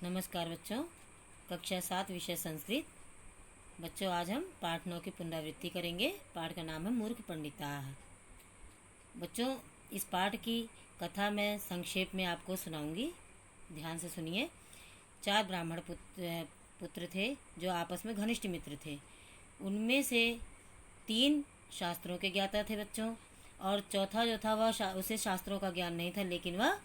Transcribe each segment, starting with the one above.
नमस्कार बच्चों। कक्षा 7 विषय संस्कृत। बच्चों, आज हम पाठ 9 की पुनरावृत्ति करेंगे। पाठ का नाम है मूर्ख पंडिताः। बच्चों, इस पाठ की कथा मैं संक्षेप में आपको सुनाऊंगी, ध्यान से सुनिए। 4 ब्राह्मण पुत्र थे जो आपस में घनिष्ठ मित्र थे। उनमें से 3 शास्त्रों के ज्ञाता थे बच्चों, और चौथा जो था वह उसे शास्त्रों का ज्ञान नहीं था, लेकिन वह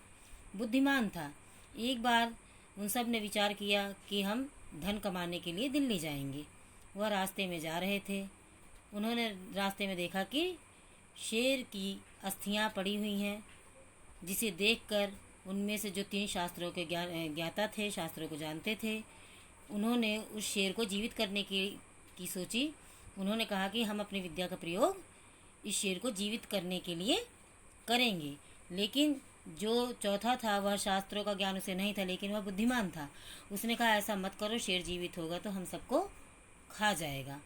बुद्धिमान था। एक बार उन सब ने विचार किया कि हम धन कमाने के लिए दिल्ली जाएंगे। वह रास्ते में जा रहे थे। उन्होंने रास्ते में देखा कि शेर की अस्थियां पड़ी हुई हैं, जिसे देखकर उनमें से जो 3 शास्त्रों के ज्ञाता थे, शास्त्रों को जानते थे, उन्होंने उस शेर को जीवित करने की सोची। उन्होंने कहा कि हम अपनी विद्या का प्रयोग इस शेर को जीवित करने के लिए करेंगे। लेकिन जो चौथा था वह शास्त्रों का ज्ञान उसे नहीं था, लेकिन वह बुद्धिमान था। उसने कहा, ऐसा मत करो, शेर जीवित होगा तो हम सबको खा जाएगा।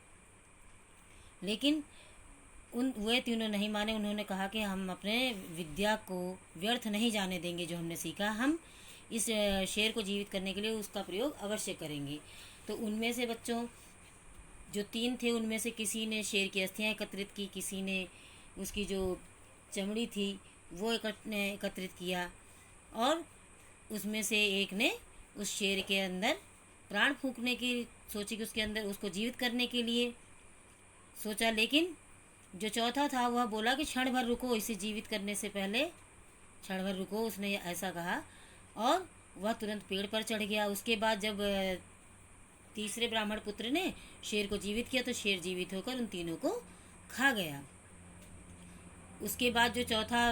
लेकिन वे तीनों नहीं माने। उन्होंने कहा कि हम अपने विद्या को व्यर्थ नहीं जाने देंगे। जो हमने सीखा, हम इस शेर को जीवित करने के लिए उसका प्रयोग अवश्य करेंगे। तो उनमें से बच्चों जो 3 थे, उनमें से किसी ने शेर की अस्थियां एकत्रित की, किसी ने उसकी जो चमड़ी थी वो एकत्रित किया, और उसमें से एक ने उस शेर के अंदर प्राण फूंकने की सोची, कि उसके अंदर उसको जीवित करने के लिए सोचा। लेकिन जो चौथा था वह बोला कि क्षण भर रुको, इसे जीवित करने से पहले क्षण भर रुको, उसने ऐसा कहा, और वह तुरंत पेड़ पर चढ़ गया। उसके बाद जब तीसरे ब्राह्मण पुत्र ने शेर को जीवित किया तो शेर जीवित होकर उन तीनों को खा गया। उसके बाद जो चौथा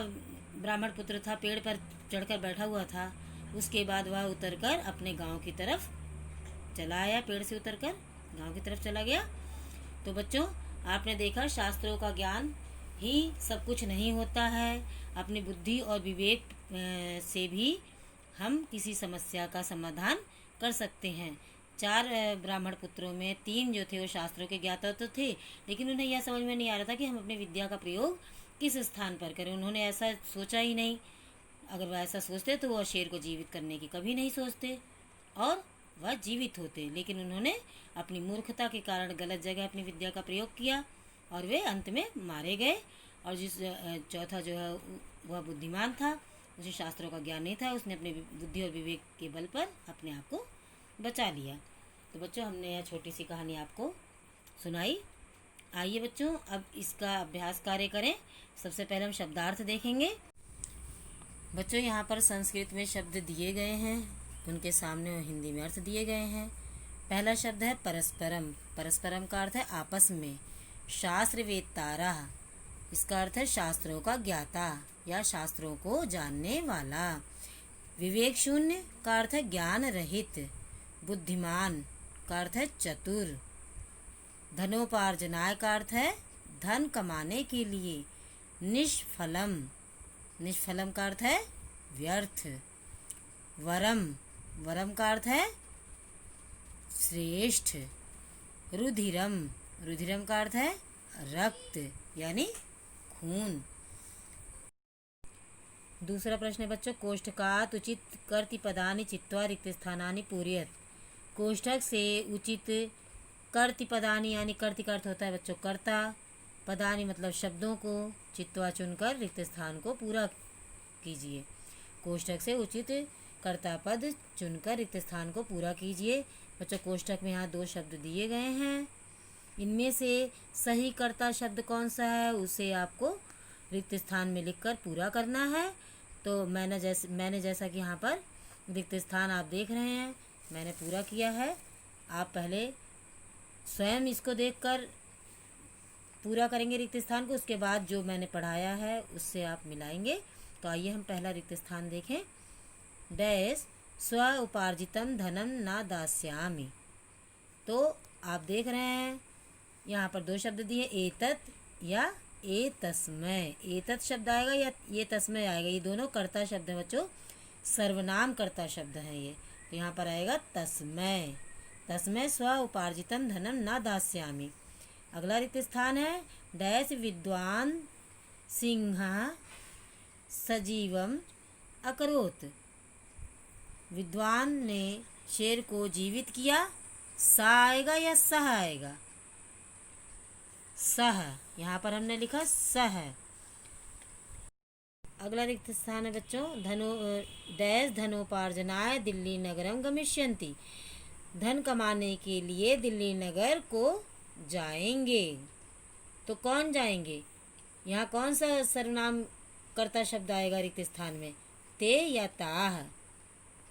ब्राह्मण पुत्र था, पेड़ पर चढ़कर बैठा हुआ था। उसके बाद वह उतरकर अपने गांव की तरफ चला आया। पेड़ से उतरकर गांव की तरफ चला गया। तो बच्चों, आपने देखा, शास्त्रों का ज्ञान ही सब कुछ नहीं होता है। अपनी बुद्धि और विवेक से भी हम किसी समस्या का समाधान कर सकते हैं। 4 ब्राह्मण पुत्रों में 3 जो थे वो शास्त्रों के ज्ञाता तो थे, लेकिन उन्हें यह समझ में नहीं आ रहा था कि हम अपनी विद्या का प्रयोग किस स्थान पर करें। उन्होंने ऐसा सोचा ही नहीं। अगर वह ऐसा सोचते तो वह शेर को जीवित करने की कभी नहीं सोचते और वह जीवित होते। लेकिन उन्होंने अपनी मूर्खता के कारण गलत जगह अपनी विद्या का प्रयोग किया और वे अंत में मारे गए। और जिस चौथा जो है वह बुद्धिमान था, उसे शास्त्रों का ज्ञान नहीं था, उसने अपने बुद्धि और विवेक के बल पर अपने आप को बचा लिया। तो बच्चों, हमने यह छोटी सी कहानी आपको सुनाई। आइए बच्चों, अब इसका अभ्यास कार्य करें। सबसे पहले हम शब्दार्थ देखेंगे। बच्चों, यहाँ पर संस्कृत में शब्द दिए गए हैं, उनके सामने हिंदी में अर्थ दिए गए हैं। पहला शब्द है परस्परम। परस्परम का अर्थ है आपस में। शास्त्र वेत्तारा, इसका अर्थ है शास्त्रों का ज्ञाता या शास्त्रों को जानने वाला। विवेक शून्य का अर्थ है ज्ञान रहित। बुद्धिमान का अर्थ है चतुर। धनोपार्जनाय का अर्थ है धन कमाने के लिए। निष्फलम, निष्फलम का अर्थ है व्यर्थ। वरम, वरम का अर्थ है श्रेष्ठ। रुधिरम, रुधिरम का अर्थ है रक्त यानी खून। दूसरा प्रश्न है बच्चों, कोष्ठकात् उचित कर्तिपदानि चित्वा रिक्त स्थानानि पूरयेत्। कोष्ठक से उचित कर्तिपदानि यानी कर्ति का अर्थ होता है बच्चों कर्ता, पदानि मतलब शब्दों को, चित्वा चुनकर रिक्त स्थान को पूरा कीजिए। कोष्ठक से उचित कर्ता पद चुनकर रिक्त स्थान को पूरा कीजिए। बच्चों, कोष्ठक में यहाँ 2 शब्द दिए गए हैं। इनमें से सही कर्ता शब्द कौन सा है उसे आपको रिक्त स्थान में लिखकर पूरा करना है। तो मैंने जैसा कि यहाँ पर रिक्त स्थान आप देख रहे हैं, मैंने पूरा किया है। आप पहले स्वयं इसको देखकर पूरा करेंगे रिक्त स्थान को, उसके बाद जो मैंने पढ़ाया है उससे आप मिलाएंगे। तो आइए हम पहला रिक्त स्थान देखें। डैश स्व उपार्जितम धनम न दास्यामि। तो आप देख रहे हैं यहाँ पर 2 शब्द दिए, एतत् या एतस्मय। एतत् शब्द आएगा या ये तस्मय आएगा, ये दोनों कर्ता शब्द हैं बच्चों, सर्वनाम कर्ता शब्द हैं ये। तो यहाँ पर आएगा तस्मय। तस्मय स्व उपार्जितम धनम न दास्यामि। अगला रिक्त स्थान है डैश विद्वान सिंह सजीवम अकरोत। विद्वान ने शेर को जीवित किया। सा आएगा या सह आएगा? सह। यहाँ पर हमने लिखा सह। अगला रिक्त स्थान है बच्चों, डैश धनोपार्जनाय दिल्ली नगरम गमिष्यन्ति। धन कमाने के लिए दिल्ली नगर को जाएंगे। तो कौन जाएंगे? यहाँ कौन सा सर्वनाम कर्ता शब्द आएगा रिक्त स्थान में? ते या ताह?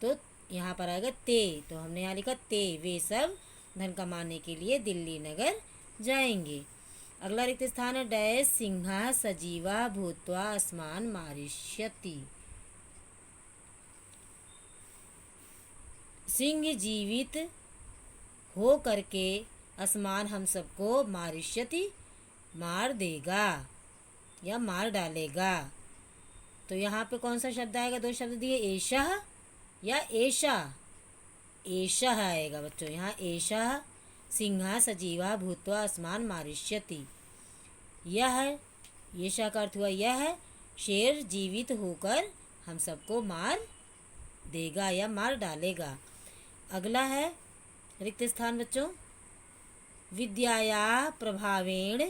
तो यहाँ पर आएगा ते। तो हमने यहाँ लिखा ते, वे सब धन कमाने के लिए दिल्ली नगर जाएंगे। अगला रिक्त स्थान है, डैश सिंह सजीवा भूत्वा अस्मान मारिष्यति। सिंह जीवित हो करके आसमान हम सबको मारिष्यति मार देगा या मार डालेगा। तो यहाँ पे कौन सा शब्द आएगा? दो शब्द दिए, एषः या एषा। एषः आएगा बच्चों। यहाँ एषः सिंह सजीवा भूत्वा अस्मान मारिष्यति। यह, एषा का अर्थ हुआ यह शेर जीवित होकर हम सबको मार देगा या मार डालेगा। अगला है रिक्त स्थान बच्चों, विद्याया प्रभावेण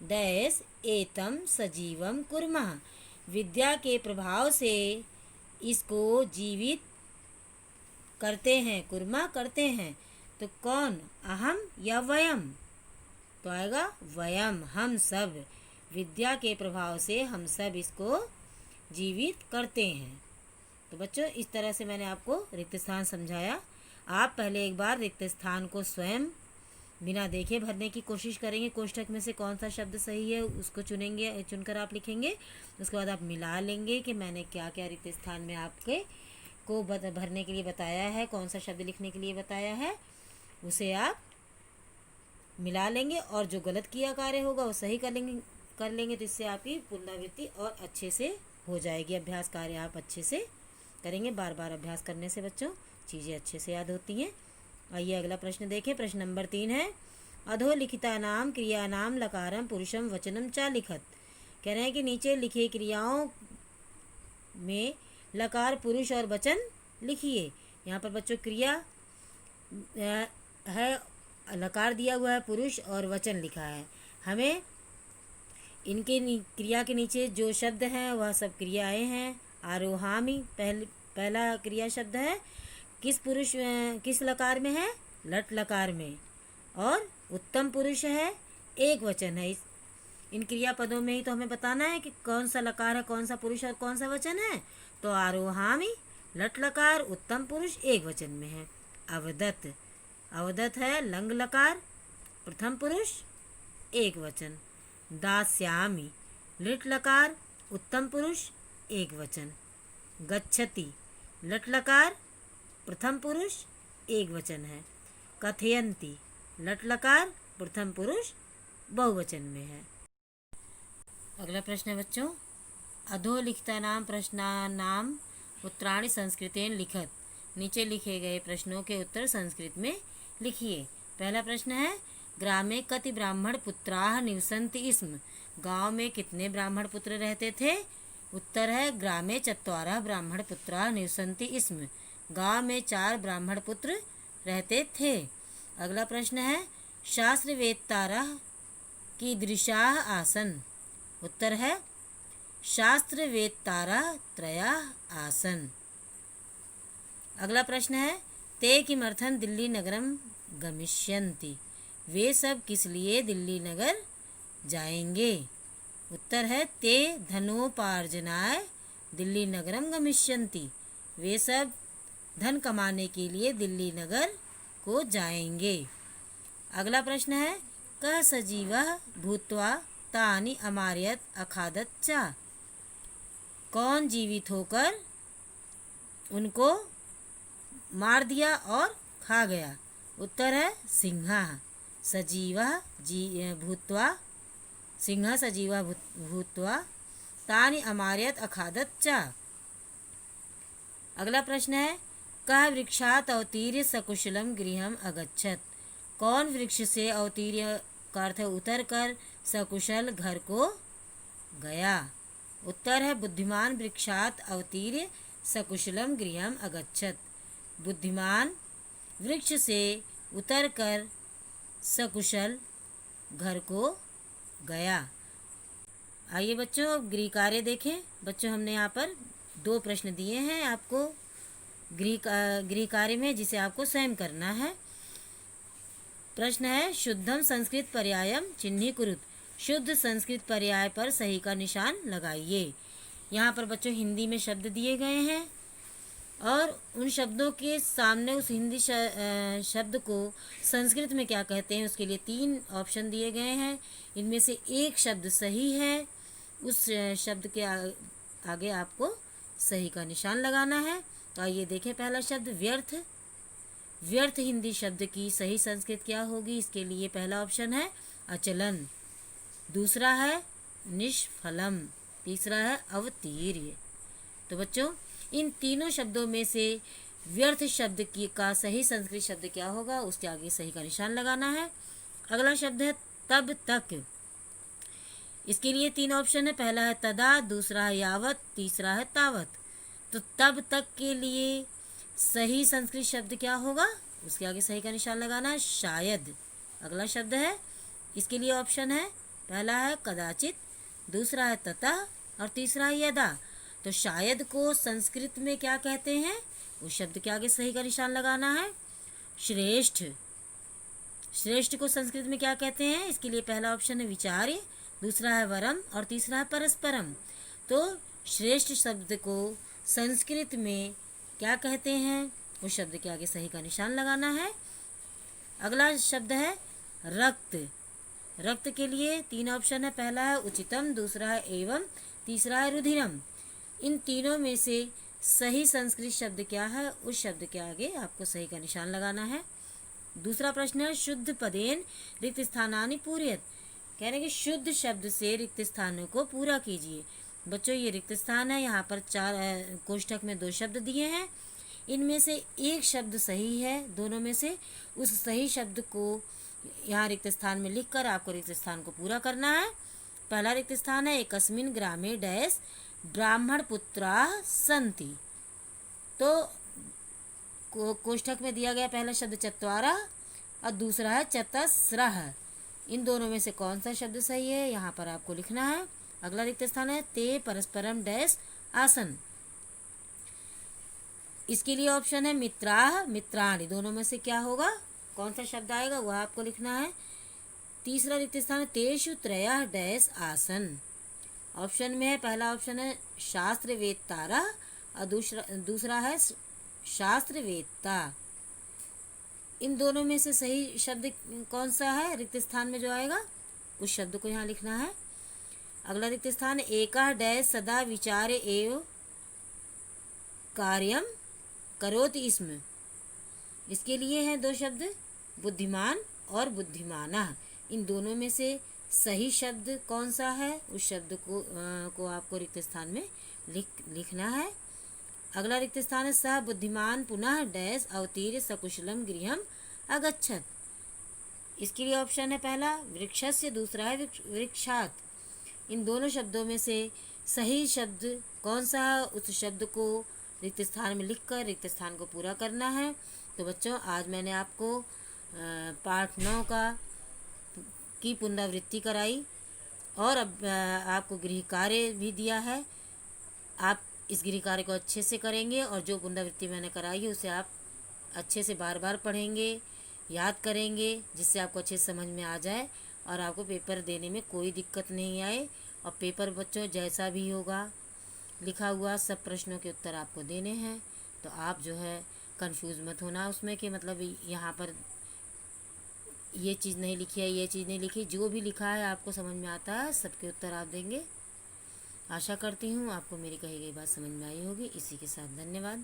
डैश एतम सजीवम कुर्मः। विद्या के प्रभाव से इसको जीवित करते हैं, कुर्मा करते हैं। तो कौन? अहम या वयम? तो आएगा वयम, हम सब। विद्या के प्रभाव से हम सब इसको जीवित करते हैं। तो बच्चों इस तरह से मैंने आपको रिक्त स्थान समझाया। आप पहले एक बार रिक्त स्थान को स्वयं बिना देखे भरने की कोशिश करेंगे। कोष्ठक में से कौन सा शब्द सही है उसको चुनकर आप लिखेंगे। उसके बाद आप मिला लेंगे कि मैंने क्या क्या रिक्त स्थान में आपके को भरने के लिए बताया है, कौन सा शब्द लिखने के लिए बताया है, उसे आप मिला लेंगे और जो गलत किया कार्य होगा वो सही कर लेंगे। तो इससे आपकी पुनरावृत्ति और अच्छे से हो जाएगी। अभ्यास कार्य आप अच्छे से करेंगे। बार बार अभ्यास करने से बच्चों चीज़ें अच्छे से याद होती हैं। आइए अगला प्रश्न देखें। प्रश्न नंबर 3 है, अधोलिखितानाम क्रियानाम लकारम पुरुषम वचनम चा लिखत। कह रहे हैं कि नीचे लिखे क्रियाओं में लकार पुरुष और वचन लिखिए। यहाँ पर बच्चों क्रिया है, लकार दिया हुआ है, पुरुष और वचन लिखा है। हमें इनके क्रिया के नीचे जो शब्द हैं वह सब क्रियाएं हैं। आरोहामी पहला क्रिया शब्द है, किस लकार में है? लट लकार में। और उत्तम पुरुष है, एक वचन है। इन क्रिया पदों में ही तो हमें बताना है कि कौन सा लकार है, कौन सा पुरुष और कौन सा वचन है। तो आरोहामी लट लकार उत्तम पुरुष एक वचन में है। अवदत, अवदत है लंग लकार प्रथम पुरुष एक वचन। दास्यामी लिट लकार उत्तम पुरुष एक वचन। गच्छति लट लकार प्रथम पुरुष एक वचन है। कथयन्ति लट लकार प्रथम पुरुष बहुवचन में है। अगला प्रश्न है बच्चों, अधोलिखितानाम प्रश्नानाम उत्तराणि संस्कृतेन लिखत। नीचे लिखे गए प्रश्नों के उत्तर संस्कृत में लिखिए। पहला प्रश्न है, ग्रामे कति ब्राह्मण पुत्राः निवसन्ति स्म। गांव में कितने ब्राह्मण पुत्र रहते थे? उत्तर है, ग्रामे चत्वारः ब्राह्मण पुत्राः निवसन्ति स्म। गांव में 4 ब्राह्मण पुत्र रहते थे। अगला प्रश्न है, शास्त्रवेत्तारः कीदृशाः आसन्। उत्तर है, शास्त्रवेत्तारः त्रयः आसन्। अगला प्रश्न है, ते किमर्थं दिल्ली नगरम गमिष्यन्ति। वे सब किस लिए दिल्ली नगर जाएंगे? उत्तर है, ते धनोपार्जनाय दिल्ली नगरम गमिष्यन्ति। वे सब धन कमाने के लिए दिल्ली नगर को जाएंगे। अगला प्रश्न है, कः सजीवः भूत्वा तानि अमारयत अखादत च। कौन जीवित होकर उनको मार दिया और खा गया? उत्तर है, सिंहः सजीवः भूत्वा, सिंहः सजीवः भूत्वा तानि अमारयत अखादत च। अगला प्रश्न है, कः वृक्षात् अवतीर्य सकुशलम गृहम अगच्छत। कौन वृक्ष से अवतीर्य का अर्थ है उतर कर सकुशल घर को गया? उत्तर है, बुद्धिमान वृक्षात् अवतीर्य सकुशलम गृहम अगच्छत। बुद्धिमान वृक्ष से उतरकर सकुशल घर को गया। आइए बच्चों, अब गृह कार्य देखें। बच्चों, हमने यहाँ पर 2 प्रश्न दिए हैं आपको गृह कार्य में, जिसे आपको स्वयं करना है। प्रश्न है, शुद्धम संस्कृत पर्यायम चिह्नीकुरुत। शुद्ध संस्कृत पर्याय पर सही का निशान लगाइए। यहाँ पर बच्चों हिंदी में शब्द दिए गए हैं और उन शब्दों के सामने उस हिंदी शब्द को संस्कृत में क्या कहते हैं उसके लिए 3 ऑप्शन दिए गए हैं। इनमें से एक शब्द सही है, उस शब्द के आगे आपको सही का निशान लगाना है। तो आइए देखें, पहला शब्द व्यर्थ। व्यर्थ हिंदी शब्द की सही संस्कृत क्या होगी? इसके लिए पहला ऑप्शन है अचलन, दूसरा है निष्फलम, तीसरा है अवतीर्य। तो बच्चों, इन तीनों शब्दों में से व्यर्थ शब्द की का सही संस्कृत शब्द क्या होगा, उसके आगे सही का निशान लगाना है। अगला शब्द है तब तक। इसके लिए 3 ऑप्शन है, पहला है तदा, दूसरा है यावत, तीसरा है तावत। तो तब तक के लिए सही संस्कृत शब्द क्या होगा, उसके आगे सही का निशान लगाना है शायद। अगला शब्द है, इसके लिए ऑप्शन है, पहला है कदाचित, दूसरा है ततः और तीसरा है यदा। तो शायद को संस्कृत में क्या कहते हैं, उस शब्द के आगे सही का निशान लगाना है श्रेष्ठ। श्रेष्ठ को संस्कृत में क्या कहते हैं? इसके लिए पहला ऑप्शन है विचार्य, दूसरा है वरम और तीसरा है परस्परम। तो श्रेष्ठ शब्द को संस्कृत में क्या कहते हैं, उस शब्द के आगे सही का निशान लगाना है। अगला शब्द है रक्त। रक्त के लिए 3 ऑप्शन है, पहला है उचितम, दूसरा है एवं, तीसरा है रुधिरम। इन तीनों में से सही संस्कृत शब्द क्या है, उस शब्द के आगे आपको सही का निशान लगाना है। दूसरा प्रश्न है शुद्ध पदेन रिक्त स्थानानि पूरयत। कह रहे हैं कि शुद्ध शब्द से रिक्त स्थानों को पूरा कीजिए। बच्चों, ये रिक्त स्थान है, यहाँ पर 4 कोष्ठक में 2 शब्द दिए हैं। इनमें से एक शब्द सही है, दोनों में से उस सही शब्द को यहाँ रिक्त स्थान में लिखकर आपको रिक्त स्थान को पूरा करना है। पहला रिक्त स्थान है एकस्मिन् ग्रामे डैश ब्राह्मण पुत्राः सन्ति। तो कोष्ठक में दिया गया पहला शब्द चत्वारः और दूसरा है चतस्रः। इन दोनों में से कौन सा शब्द सही है, यहाँ पर आपको लिखना है। अगला रिक्त स्थान है ते परस्परम डैश आसन। इसके लिए ऑप्शन है मित्राः मित्राणि। दोनों में से क्या होगा, कौन सा शब्द आएगा, वह आपको लिखना है। तीसरा रिक्त स्थान है तेषु त्रयः डैश आसन। ऑप्शन में है, पहला ऑप्शन है शास्त्र वेत्तारः और दूसरा है शास्त्र वेत्ता। इन दोनों में से सही शब्द कौन सा है, रिक्त स्थान में जो आएगा उस शब्द को यहाँ लिखना है। अगला रिक्त स्थान एकः डैश सदा विचारे एव कार्यम करोति स्म। इसके लिए हैं 2 शब्द बुद्धिमान और बुद्धिमानः। इन दोनों में से सही शब्द कौन सा है, उस शब्द को आपको रिक्त स्थान में लिखना है। अगला रिक्त स्थान है सह बुद्धिमान पुनः डैश अवतीर्य सकुशलम गृहम अगच्छत। इसके लिए ऑप्शन है, पहला वृक्षस्य, दूसरा है वृक्षात। इन दोनों शब्दों में से सही शब्द कौन सा है, उस शब्द को रिक्त स्थान में लिखकर रिक्त स्थान को पूरा करना है। तो बच्चों, आज मैंने आपको पाठ 9 की पुनरावृत्ति कराई और अब आपको गृह कार्य भी दिया है। आप इस गृह कार्य को अच्छे से करेंगे और जो पुनरावृत्ति मैंने कराई है उसे आप अच्छे से बार बार पढ़ेंगे, याद करेंगे, जिससे आपको अच्छे से समझ में आ जाए और आपको पेपर देने में कोई दिक्कत नहीं आए। और पेपर बच्चों जैसा भी होगा लिखा हुआ सब प्रश्नों के उत्तर आपको देने हैं। तो आप जो है कंफ्यूज मत होना उसमें कि मतलब यहाँ पर ये चीज़ नहीं लिखी है, ये चीज़ नहीं लिखी। जो भी लिखा है आपको समझ में आता है, सबके उत्तर आप देंगे। आशा करती हूँ आपको मेरी कही गई बात समझ में आई होगी। इसी के साथ धन्यवाद।